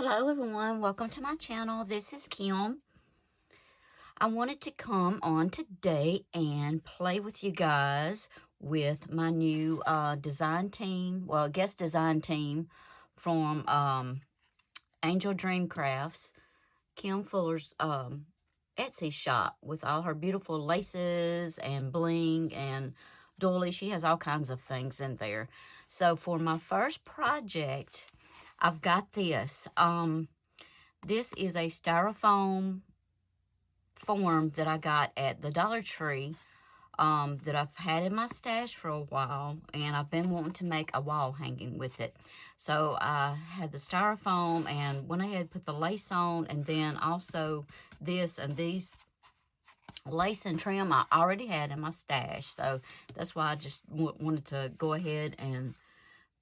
Hello everyone, welcome to my channel. This is Kim. I wanted to come on today and play with you guys with my new design team, guest design team from Angel Dream Crafts, Kim Fuller's Etsy shop with all her beautiful laces and bling and doilies. She has all kinds of things in there. So for my first project, I've got this. This is a styrofoam form that I got at the Dollar Tree that I've had in my stash for a while, and I've been wanting to make a wall hanging with it. So I had the styrofoam and went ahead and put the lace on, and then also this and these lace and trim I already had in my stash. So that's why I just wanted to go ahead and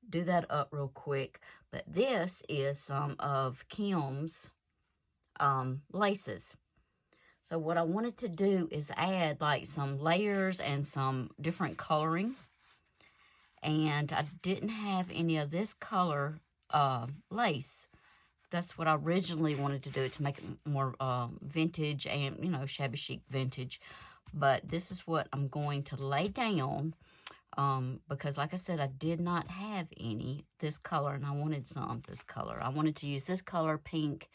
do that up real quick. But this is some of Kim's laces. So what I wanted to do is add like some layers and some different coloring. And I didn't have any of this color lace. That's what I originally wanted to do, to make it more vintage and, you know, shabby chic vintage. But this is what I'm going to lay down. Because like I said, I did not have any this color, and I wanted some this color. I wanted to use this color, pink,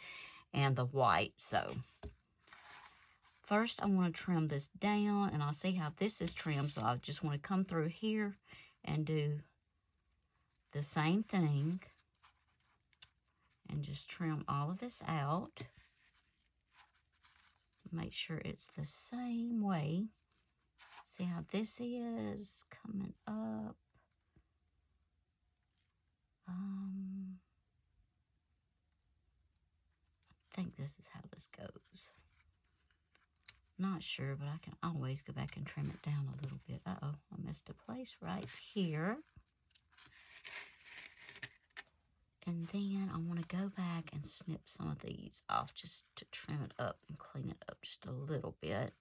and the white. So first I want to trim this down, and I'll see how this is trimmed. So I just want to come through here and do the same thing and just trim all of this out. Make sure it's the same way. See how this is coming up. I think this is how this goes. Not sure, but I can always go back and trim it down a little bit. Uh-oh, I missed a place right here. And then I want to go back and snip some of these off just to trim it up and clean it up just a little bit.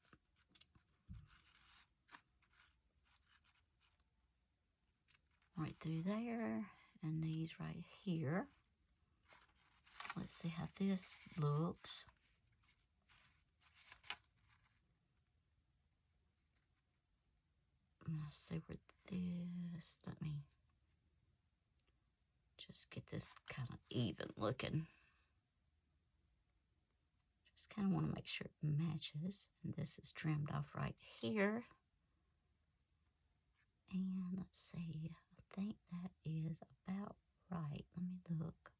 Right through there, and these right here. Let's see how this looks. Let's see where this, let me just get this kind of even looking. Just kind of want to make sure it matches. And this is trimmed off right here. And let's see, I think that is about right. Let me look.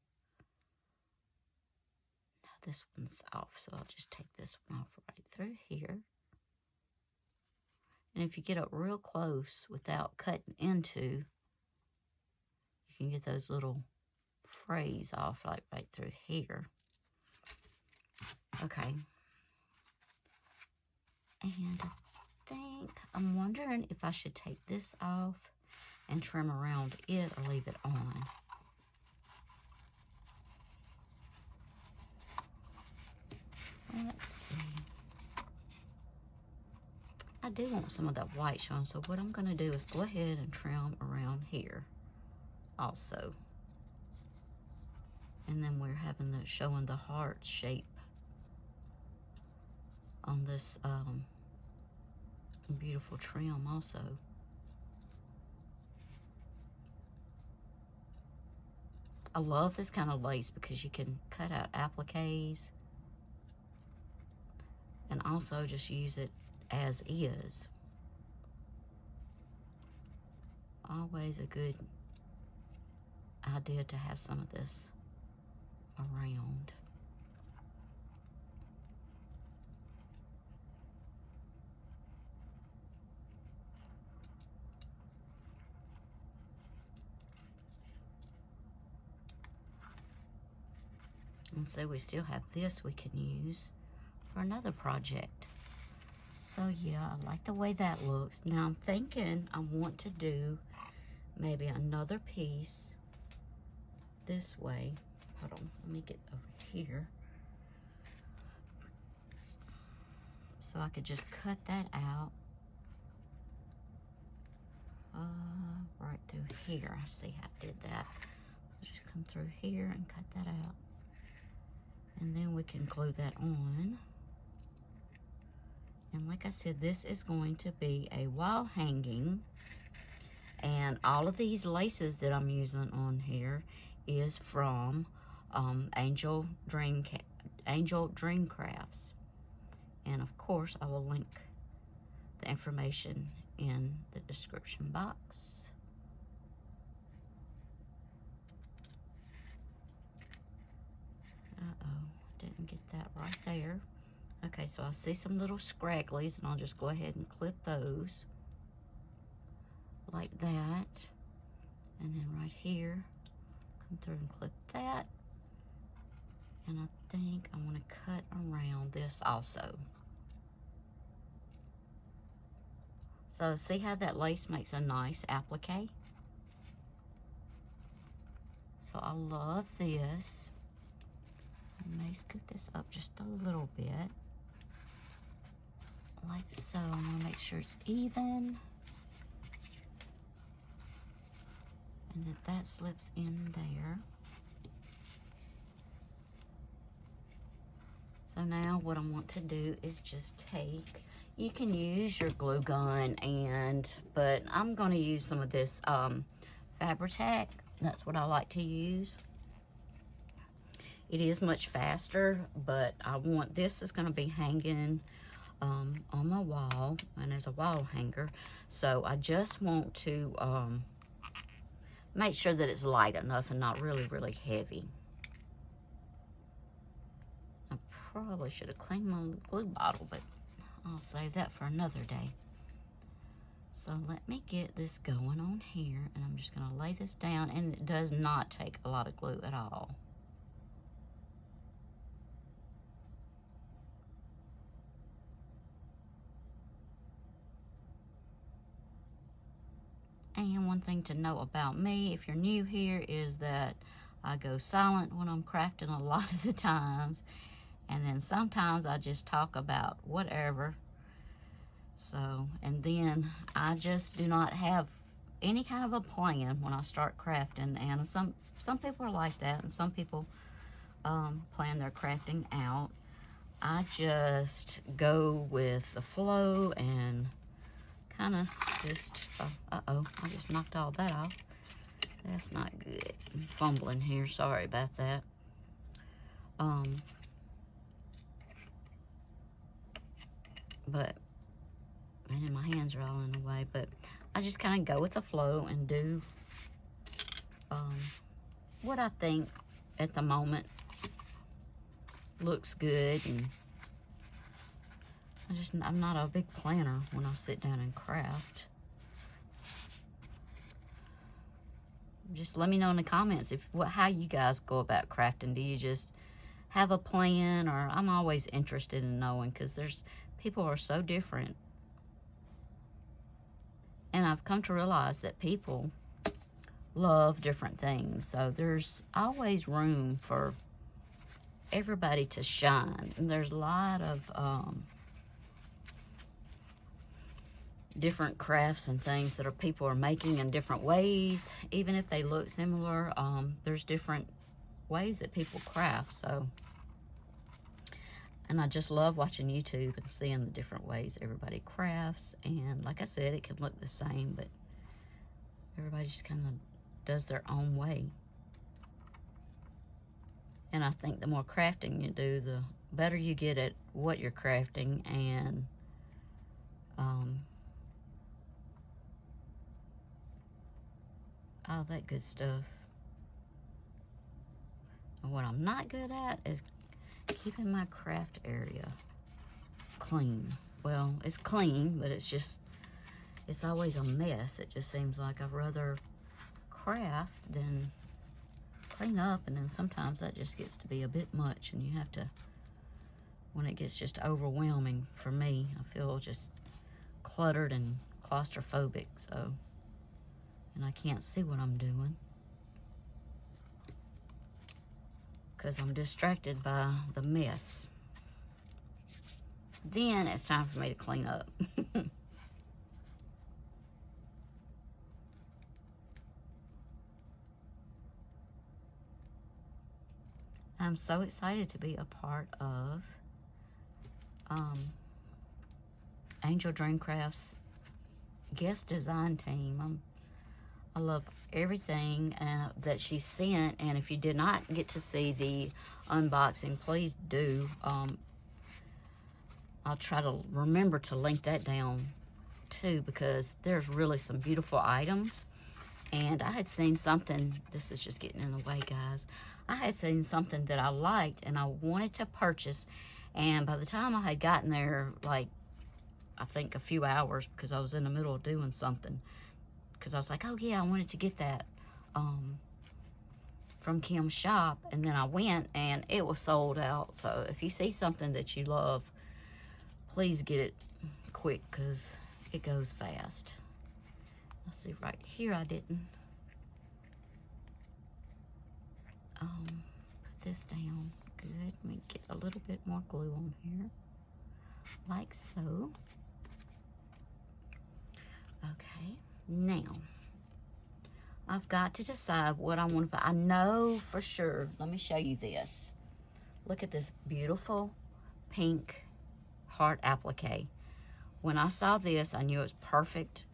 No, this one's off, so I'll just take this one off right through here. And if you get up real close without cutting into, you can get those little frays off like right through here. Okay. And I'm wondering if I should take this off and trim around it or leave it on. Let's see. I do want some of that white showing, so what I'm going to do is go ahead and trim around here also. And then we're having the showing the heart shape on this beautiful trim also. I love this kind of lace because you can cut out appliques and also just use it as is. Always a good idea to have some of this around. And so we still have this we can use for another project. So yeah, I like the way that looks. Now I'm thinking I want to do maybe another piece this way. Hold on, let me get over here. So I could just cut that out. Right through here. I see how I did that. So just come through here and cut that out. we can glue that on. And like I said, this is going to be a wall hanging. And all of these laces that I'm using on here is from AngelDreamCrafts. And of course, I will link the information in the description box. Didn't get that right there. Okay, so I see some little scragglies, and I'll just go ahead and clip those like that. And then right here, come through and clip that. And I think I want to cut around this also. So see how that lace makes a nice applique? So I love this. I may scoot this up just a little bit, like so. I'm gonna make sure it's even, and that slips in there. So now what I want to do is just take, you can use your glue gun, but I'm gonna use some of this Fabri-Tac. That's what I like to use. It is much faster, but I want, this is gonna be hanging on my wall, and as a wall hanger. So I just want to make sure that it's light enough and not really, really heavy. I probably should have cleaned my glue bottle, but I'll save that for another day. So let me get this going on here, and I'm just gonna lay this down, and it does not take a lot of glue at all. And one thing to know about me, if you're new here, is that I go silent when I'm crafting a lot of the times. And then sometimes I just talk about whatever. So, and then I just do not have any kind of a plan when I start crafting. And some people are like that, and some people plan their crafting out. I just go with the flow and kind of just, uh-oh, I just knocked all that off. That's not good. I'm fumbling here, sorry about that. But, and my hands are all in the way, but I just kind of go with the flow and do what I think at the moment looks good. And I'm not a big planner when I sit down and craft. Just let me know in the comments how you guys go about crafting. Do you just have a plan? Or I'm always interested in knowing, because people are so different. And I've come to realize that people love different things. So there's always room for everybody to shine. And there's a lot of different crafts and things that people are making in different ways. Even if they look similar, there's different ways that people craft. So, and I just love watching YouTube and seeing the different ways everybody crafts. And like I said, it can look the same, but everybody just kind of does their own way. And I think the more crafting you do, the better you get at what you're crafting, and all that good stuff. And what I'm not good at is keeping my craft area clean. Well, it's clean, but it's always a mess. It just seems like I'd rather craft than clean up, and then sometimes that just gets to be a bit much, and you have to, when it gets just overwhelming for me, I feel just cluttered and claustrophobic, so, and I can't see what I'm doing because I'm distracted by the mess. Then it's time for me to clean up. I'm so excited to be a part of Angel Dream Crafts guest design team. I love everything that she sent, and if you did not get to see the unboxing, please do. I'll try to remember to link that down too, because there's really some beautiful items. And I had seen something, this is just getting in the way, guys. I had seen something that I liked and I wanted to purchase, and by the time I had gotten there, like, I think a few hours, because I was in the middle of doing something, because I was like, oh yeah, I wanted to get that from Kim's shop, and then I went and it was sold out. So if you see something that you love, please get it quick, because it goes fast. Let's see, right here I didn't put this down. Good. Let me get a little bit more glue on here, like so. Okay, now I've got to decide what I want to put. I know for sure. Let me show you this. Look at this beautiful pink heart applique. When I saw this, I knew it was perfect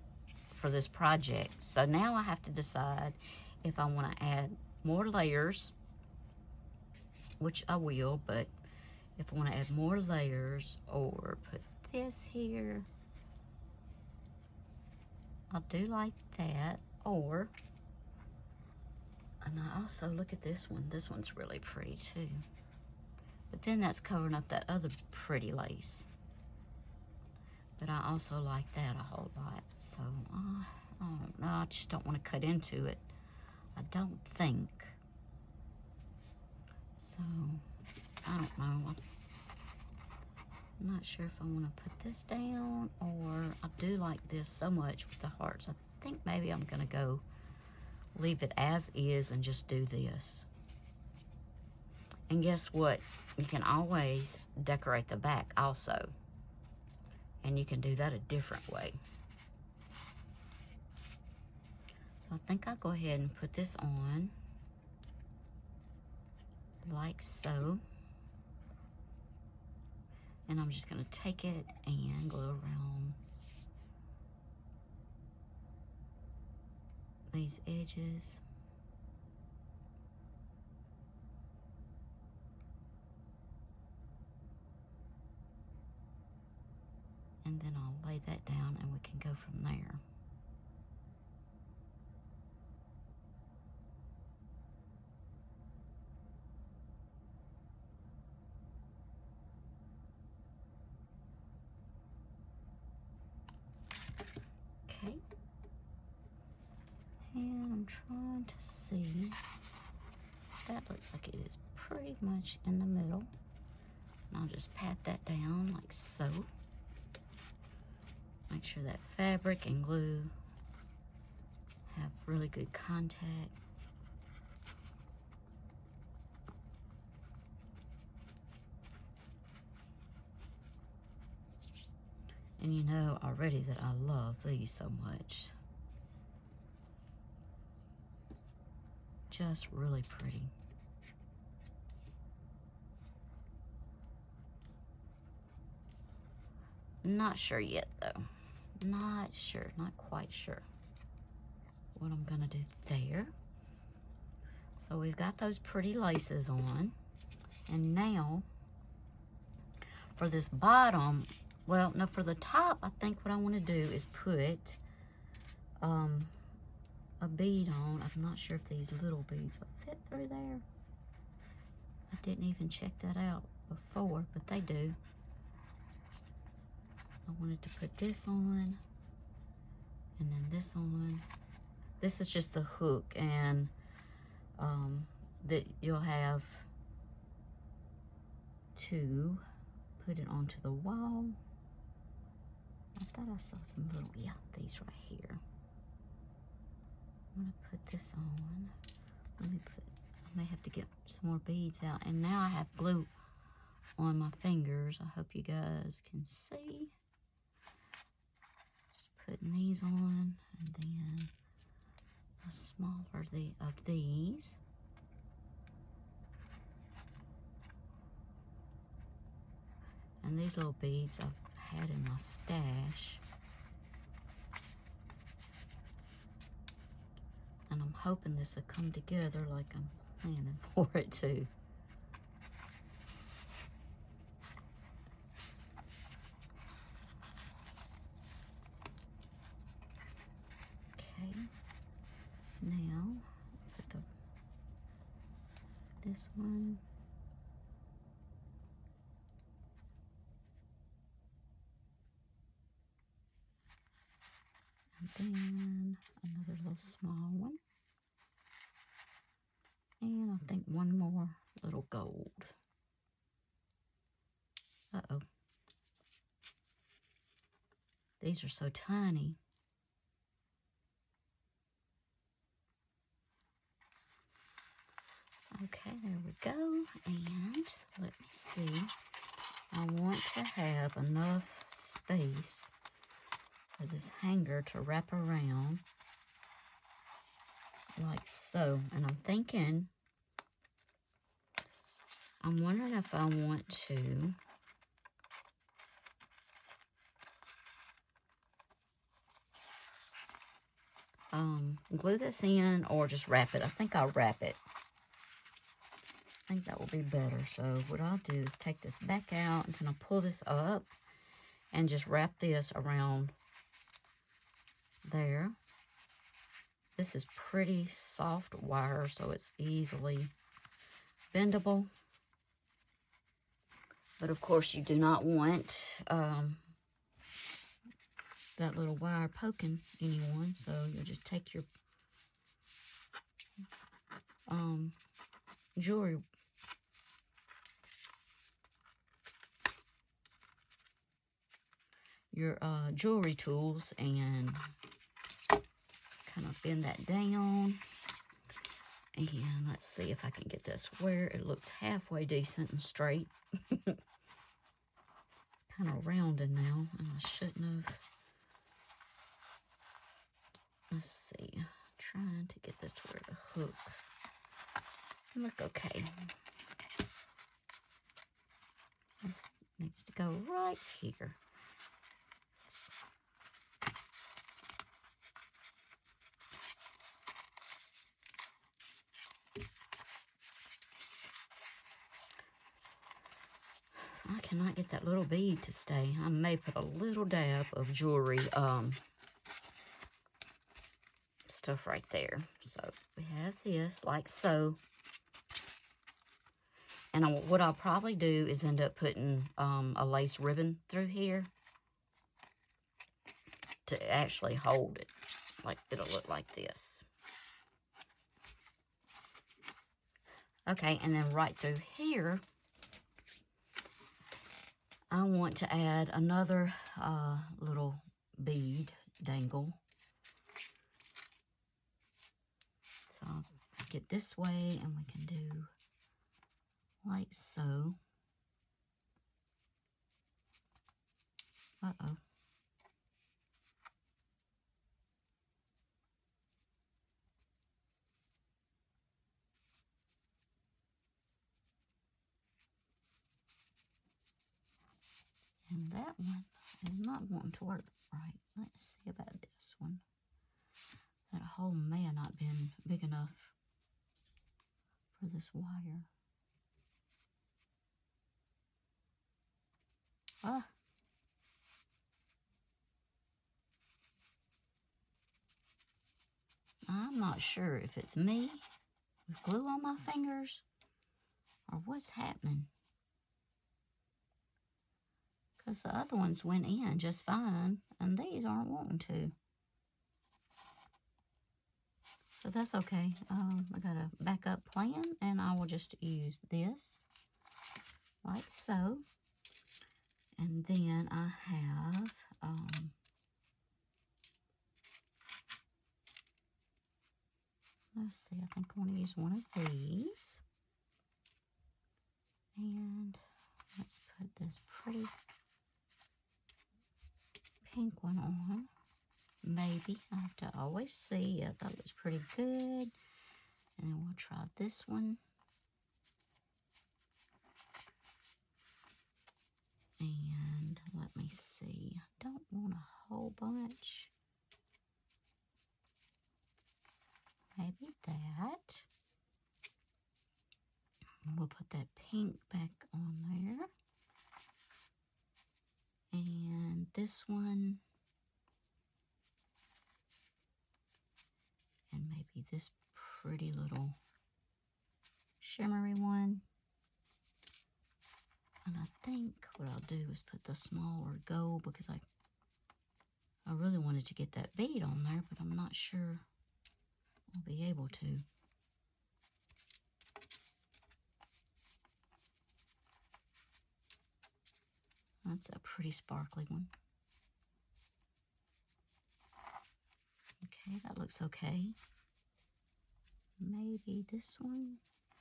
for this project. So now I have to decide if I want to add more layers, which I will, but if I want to add more layers or put this here, I do like that. Or, and I also look at this one. This one's really pretty too. But then that's covering up that other pretty lace. But I also like that a whole lot. So, I don't know. I just don't want to cut into it. I don't think. So, I don't know. I'm not sure if I want to put this down, or I do like this so much with the hearts. I think maybe I'm going to go leave it as is and just do this. And guess what? You can always decorate the back also. And you can do that a different way. So I think I'll go ahead and put this on like so. And I'm just going to take it and glue around these edges. And then I'll lay that down and we can go from there. Okay. And I'm trying to see. That looks like it is pretty much in the middle. And I'll just pat that down like so. Make sure that fabric and glue have really good contact. And you know already that I love these so much. Just really pretty. Not sure yet though. Not sure, not quite sure what I'm gonna do there. So we've got those pretty laces on. And now for this bottom, well, no, for the top, I think what I want to do is put a bead on. I'm not sure if these little beads will fit through there. I didn't even check that out before, but they do. I wanted to put this on, and then this on. This is just the hook, and that you'll have to put it onto the wall. I thought I saw some little, yeah, these right here. I'm gonna put this on. Let me put, I may have to get some more beads out. And now I have glue on my fingers. I hope you guys can see. Just putting these on, and then a smaller of these. And these little beads I've had in my stash. And I'm hoping this will come together like I'm planning for it to. Okay. Now, put this one. And then another little small one. And I think one more little gold. Uh-oh. These are so tiny. Okay, there we go. And let me see. I want to have enough space for this hanger to wrap around like so. And I'm wondering if I want to glue this in or just wrap it. I think I'll wrap it. I think that will be better. So what I'll do is take this back out and kind of pull this up and just wrap this around there. This is pretty soft wire, so it's easily bendable. But of course you do not want that little wire poking anyone, so you'll just take your jewelry jewelry tools and kind of bend that down. And let's see if I can get this where it looks halfway decent and straight. It's kind of rounded now, and I shouldn't have. Let's see, trying to get this where the hook look okay. This needs to go right here. I cannot get that little bead to stay. I may put a little dab of jewelry stuff right there. So we have this like so. And what I'll probably do is end up putting a lace ribbon through here to actually hold it. Like it'll look like this. Okay, and then right through here, I want to add another little bead dangle. So I'll get this way and we can do like so. Uh-oh. And that one is not wanting to work right. Let's see about this one. That hole may have not been big enough for this wire. Ah. I'm not sure if it's me with glue on my fingers or what's happening. Because the other ones went in just fine, and these aren't wanting to. So that's okay. I got a backup plan, and I will just use this like so. And then I have let's see, I think I want to use one of these. And let's put this pretty pink one on. Maybe. I have to always see. Yeah, that looks pretty good. And then we'll try this one. And see. I don't want a whole bunch. Maybe that. And we'll put that pink back on there. And this one. And maybe this pretty little shimmery one. And I think what I'll do is put the smaller gold because I really wanted to get that bead on there, but I'm not sure I'll be able to. That's a pretty sparkly one. Okay, that looks okay. Maybe this one,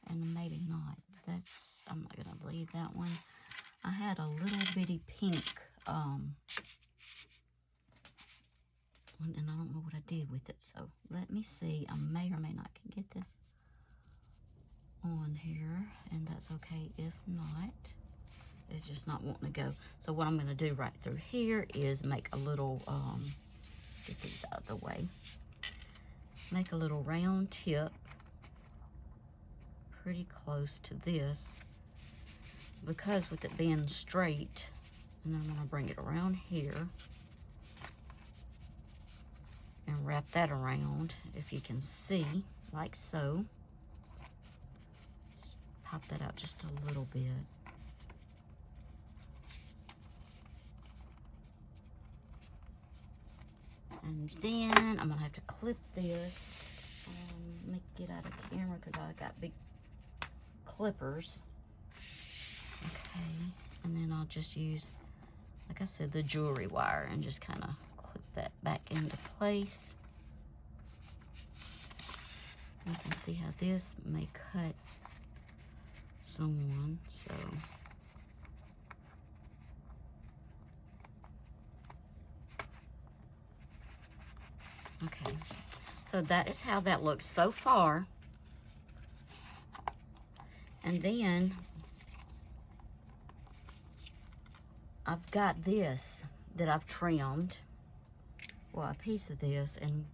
and maybe not. I'm not gonna leave that one. I had a little bitty pink one, and I don't know what I did with it, so let me see. I may or may not can get this on here, and that's okay if not. It's just not wanting to go. So what I'm gonna do right through here is make a little, get these out of the way. Make a little round tip, pretty close to this, because with it being straight, and then I'm gonna bring it around here and wrap that around, if you can see, like so. Just pop that out just a little bit. And then I'm gonna have to clip this. Let me get out of camera because I got big clippers. Okay, and then I'll just use, like I said, the jewelry wire and just kind of clip that back into place. You can see how this may cut someone, so. Okay, so that is how that looks so far. And then I've got this that I've trimmed, well, a piece of this, and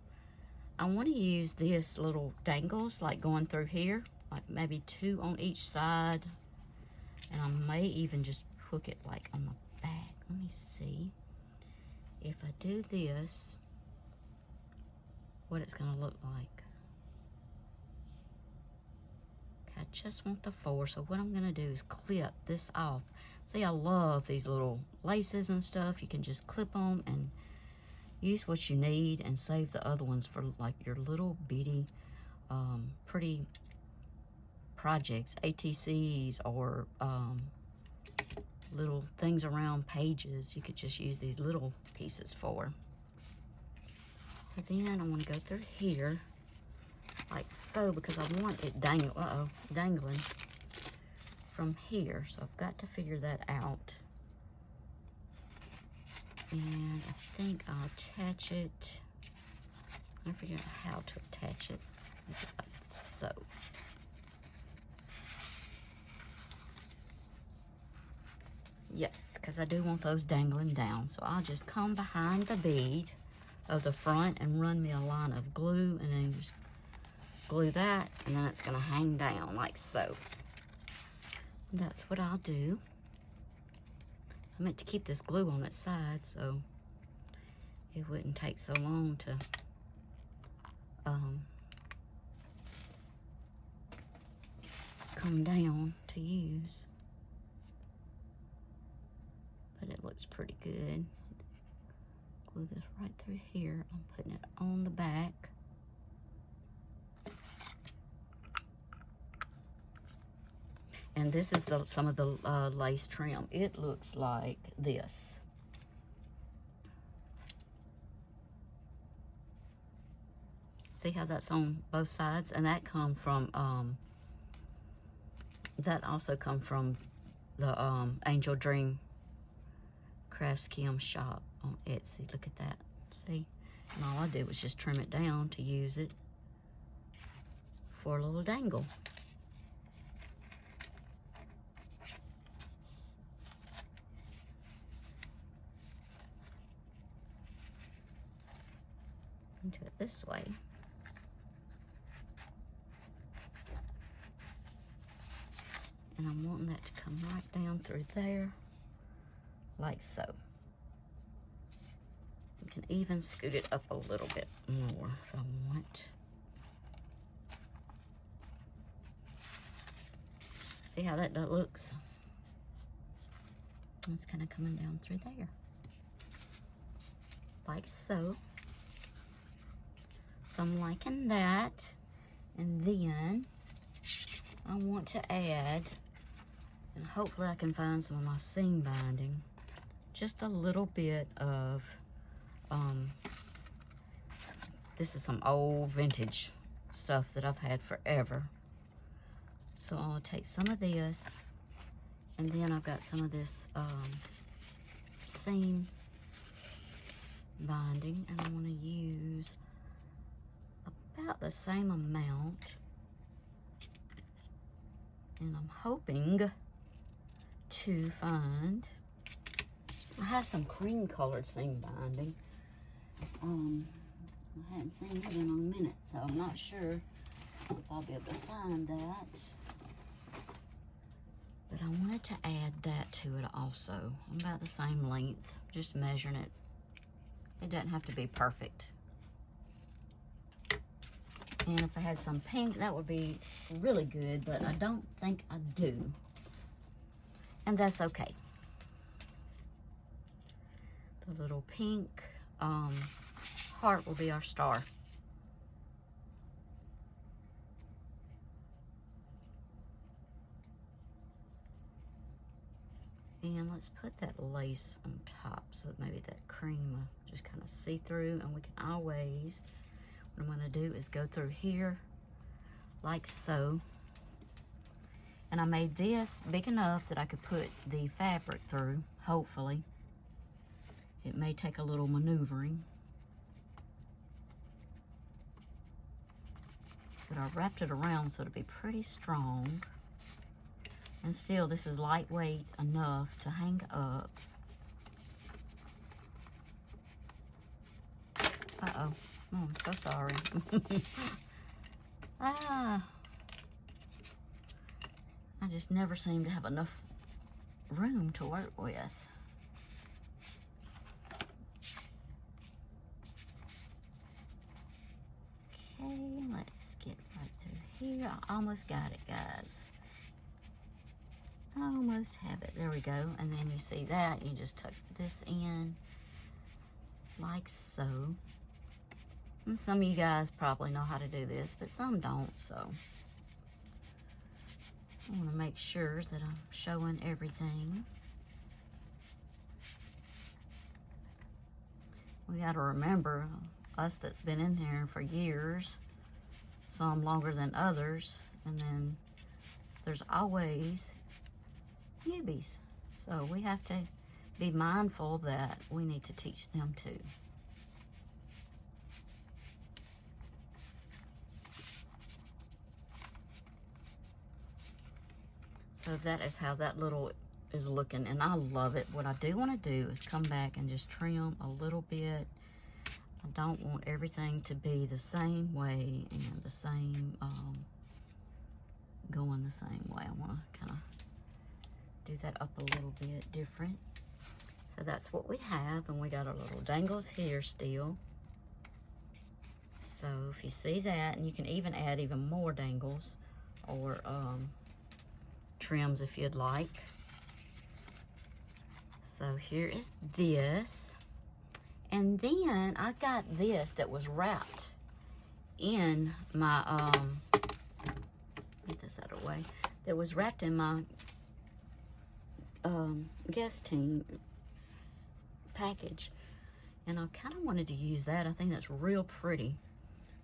I want to use this little dangles like going through here, like maybe 2 on each side, and I may even just hook it like on the back. Let me see if I do this, what it's going to look like. I just want the 4, so what I'm going to do is clip this off. See, I love these little laces and stuff. You can just clip them and use what you need and save the other ones for like your little bitty pretty projects, ATCs, or little things around pages. You could just use these little pieces for. So then I want to go through here like so, because I want it dangling from here. So I've got to figure that out. And I think I'll attach it. I'm gonna figure out how to attach it. Make it like so. Yes, because I do want those dangling down. So I'll just come behind the bead of the front and run me a line of glue, and then just glue that, and then it's gonna hang down like so. And that's what I'll do. I meant to keep this glue on its side so it wouldn't take so long to come down to use. But it looks pretty good. Glue this right through here. I'm putting it on the back. And this is some of the lace trim. It looks like this. See how that's on both sides? And that come from, that also come from the AngelDreamCraftsKim shop on Etsy. Look at that, see? And all I did was just trim it down to use it for a little dangle. do it this way. And I'm wanting that to come right down through there, like so. You can even scoot it up a little bit more if I want. See how that looks? It's kind of coming down through there, like so. So I'm liking that. And then I want to add, and hopefully I can find some of my seam binding, just a little bit of, this is some old vintage stuff that I've had forever. So I'll take some of this, and then I've got some of this seam binding, and I want to use about the same amount. And I'm hoping to find, I have some cream colored seam binding. I hadn't seen it in a minute, so I'm not sure if I'll be able to find that. But I wanted to add that to it also. About the same length, just measuring it. It doesn't have to be perfect. And if I had some pink, that would be really good, but I don't think I do. And that's okay. The little pink heart will be our star. And let's put that lace on top so that maybe that cream will just kind of see through, and we can always, what I'm going to do is go through here like so. And I made this big enough that I could put the fabric through, hopefully. It may take a little maneuvering. But I wrapped it around so it'll be pretty strong. And still, this is lightweight enough to hang up. Uh-oh. Oh, I'm so sorry. I just never seem to have enough room to work with. Okay, let's get right through here. I almost got it, guys. I almost have it. There we go. And then you see that, you just tuck this in like so. And some of you guys probably know how to do this, but some don't, so I want to make sure that I'm showing everything. We got to remember, us that's been in here for years, some longer than others, and then there's always newbies. So we have to be mindful that we need to teach them too. So that is how that little is looking, and I love it. What I do want to do is come back and just trim a little bit. I don't want everything to be the same way and the same, going the same way. I want to kind of do that up a little bit different. So that's what we have, and we got our little dangles here still. So if you see that, and you can even add even more dangles or trims if you'd like. So here is this. And then I got this that was wrapped in my, get this out of the way, that was wrapped in my guest team package. And I kind of wanted to use that. I think that's real pretty.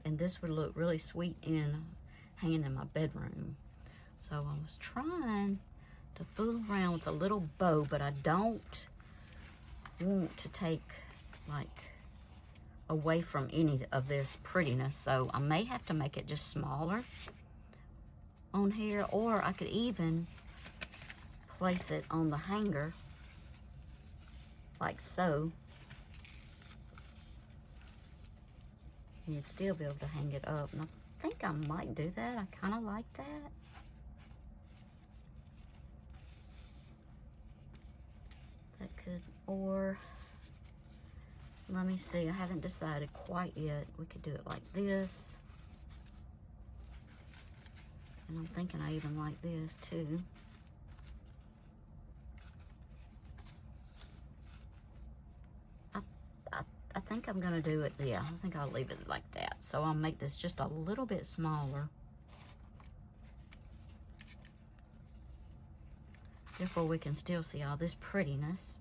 And this would look really sweet in hanging in my bedroom. So I was trying to fool around with a little bow, but I don't want to take like away from any of this prettiness. So I may have to make it just smaller on here, or I could even place it on the hanger like so. And you'd still be able to hang it up. And I think I might do that. I kind of like that. That could, or let me see. I haven't decided quite yet. We could do it like this. And I'm thinking I even like this too. I think I'm gonna do it, yeah, I think I'll leave it like that. So I'll make this just a little bit smaller. Therefore we can still see all this prettiness.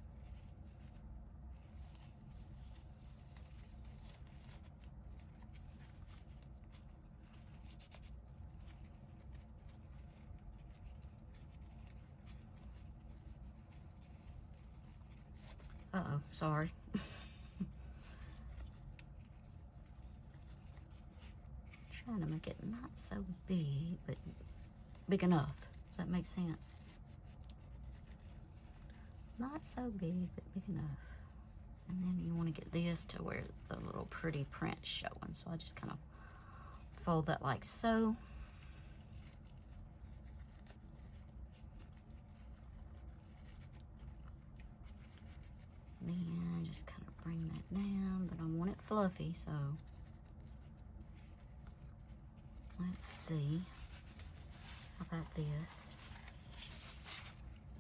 Uh-oh, sorry. Trying to make it not so big, but big enough. Does that make sense? Not so big, but big enough. And then you want to get this to where the little pretty print's showing. So I just kind of fold that like so. Then just kind of bring that down, but I want it fluffy, so let's see. How about this?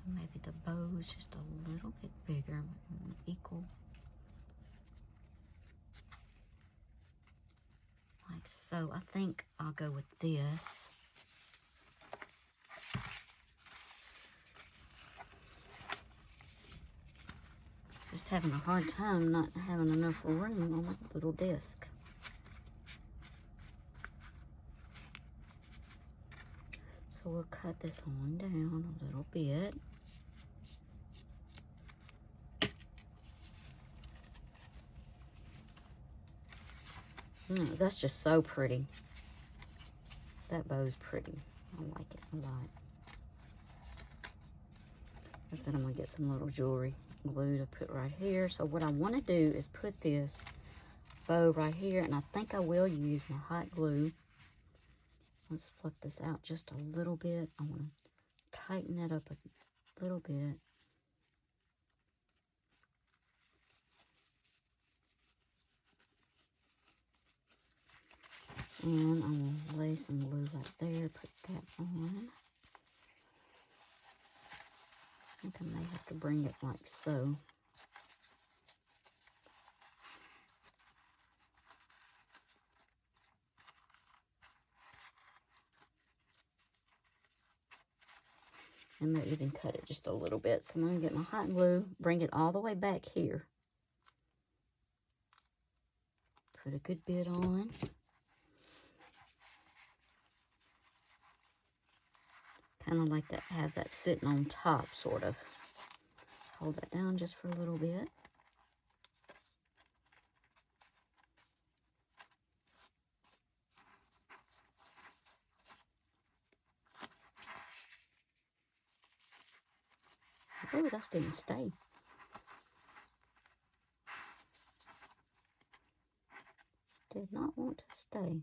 Maybe the bow's just a little bit bigger, equal. Like so. I think I'll go with this. Just having a hard time not having enough room on my little desk. So we'll cut this on down a little bit. That's just so pretty. That bow's pretty. I like it a lot. I said I'm gonna get some little jewelry glue to put right here. So what I want to do is put this bow right here, and I think I will use my hot glue. Let's fluff this out just a little bit. I want to tighten that up a little bit. And I'm going to lay some glue right there, put that on. I think I may have to bring it like so. I may even cut it just a little bit. So I'm going to get my hot glue, bring it all the way back here. Put a good bit on. Kind of like that, have that sitting on top, sort of. Hold that down just for a little bit. Oh, that didn't stay. Did not want to stay.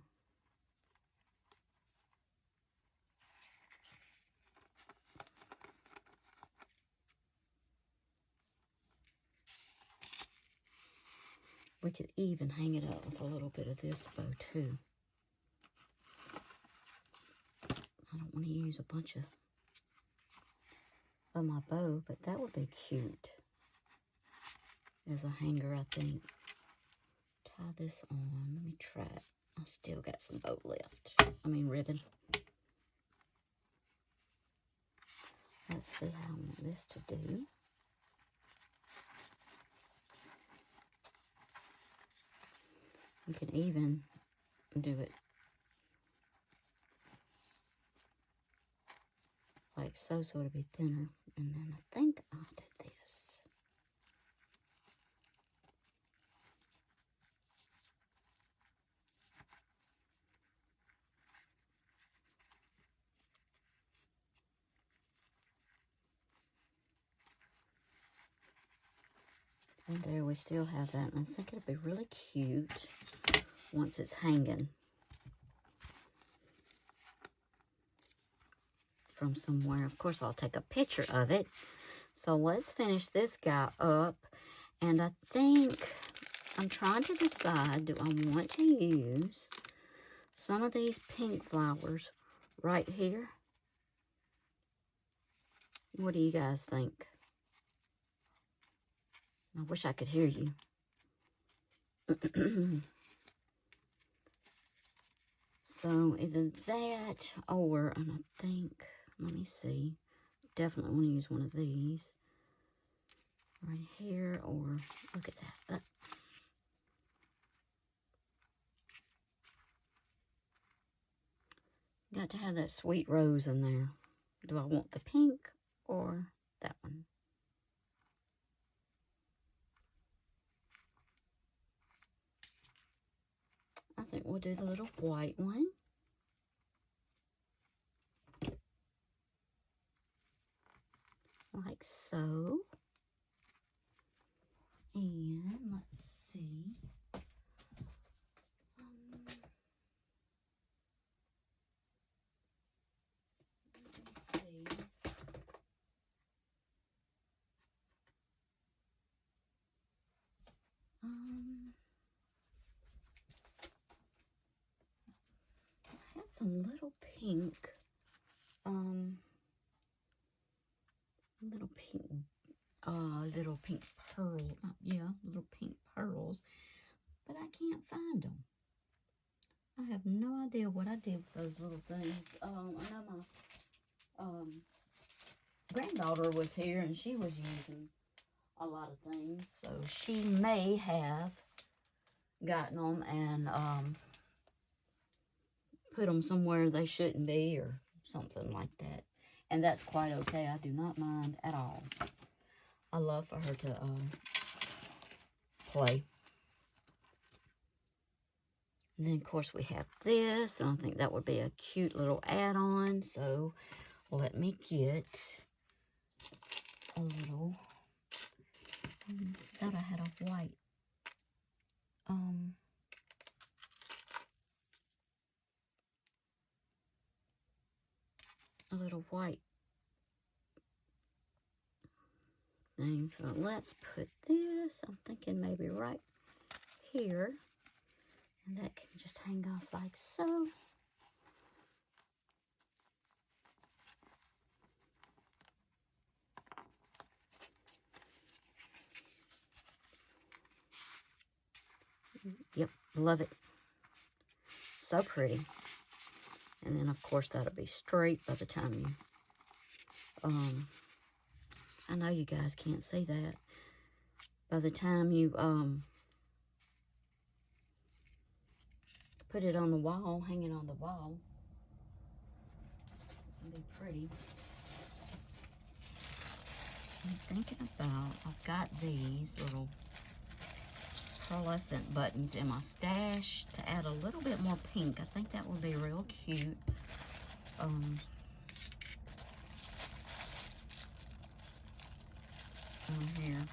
We could even hang it up with a little bit of this bow too. I don't want to use a bunch of my bow, but that would be cute as a hanger, I think. Tie this on. Let me try it. I still got some bow left. Ribbon. Let's see how I want this to do. You can even do it like so, so it'll be thinner. And then I think I'll do this. And there we still have that. And I think it'll be really cute once it's hanging from somewhere. Of course, I'll take a picture of it. So let's finish this guy up. And I think I'm trying to decide, do I want to use some of these pink flowers right here? What do you guys think? I wish I could hear you. So either that or, and I think, let me see, definitely want to use one of these right here, or look at that. Got to have that sweet rose in there. Do I want the pink or that one? I think we'll do the little white one. Like so. And let's see. Let me see. I had some little pink, little pink pearl, little pink pearls, but I can't find them. I have no idea what I did with those little things. I know my granddaughter was here and she was using a lot of things, so she may have gotten them and put them somewhere they shouldn't be or something like that. And that's quite okay. I do not mind at all. I love for her to play. And then, of course, we have this. And I think that would be a cute little add-on. So, let me get a little... thought I had a white. A little white thing. So, let's put this. I'm thinking maybe right here. And that can just hang off like so. Yep, love it. So pretty. And then, of course, that'll be straight by the time you, I know you guys can't see that. By the time you, put it on the wall, hanging on the wall, it'll be pretty. I'm thinking about, I've got these little pearlescent buttons in my stash to add a little bit more pink. I think that would be real cute. On here.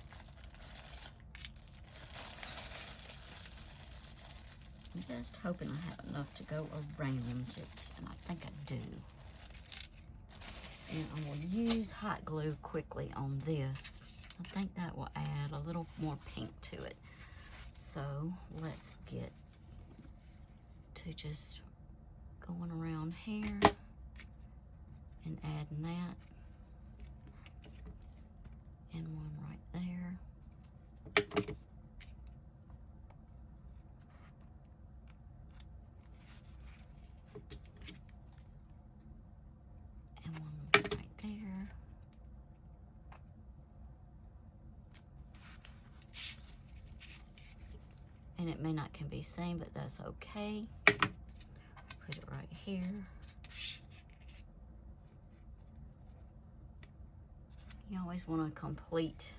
I'm just hoping I have enough to go around it, and I think I do. And I will use hot glue quickly on this. I think that will add a little more pink to it. So let's get to just going around here and adding that. And one right there. And one right there. And it may not can be seen, but that's okay. Put it right here. You always want to complete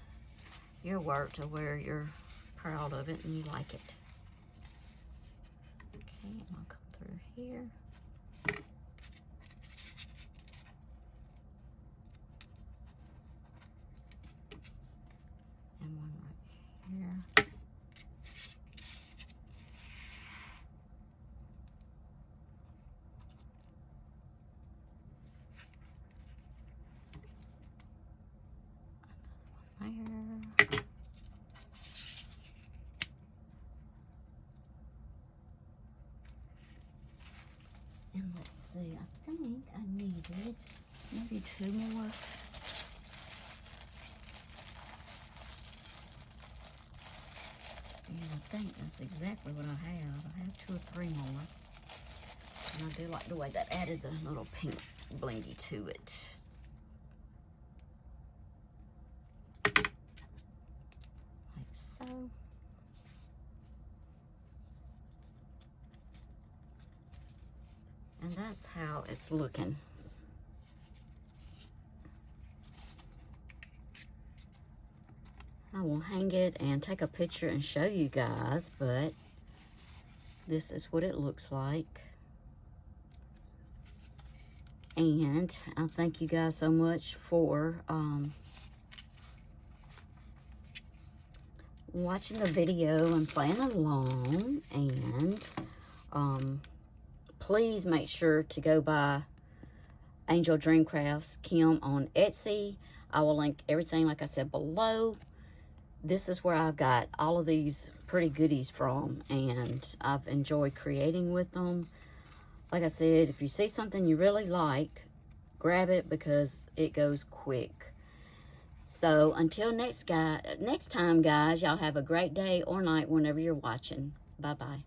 your work to where you're proud of it and you like it. Okay, and I'll come through here. And one right here. there. And let's see, I think I needed maybe 2 more. Yeah, I think that's exactly what I have. I have 2 or 3 more. And I do like the way that added the little pink blingy to it. Like so. And that's how it's looking. I will hang it and take a picture and show you guys, but this is what it looks like. And I thank you guys so much for watching the video and playing along. And please make sure to go by AngelDreamCraftsKim on Etsy. I will link everything, like I said, below. This is where I've got all of these pretty goodies from, and I've enjoyed creating with them. Like I said, if you see something you really like, grab it because it goes quick. So until next time, guys, y'all have a great day or night whenever you're watching. Bye-bye.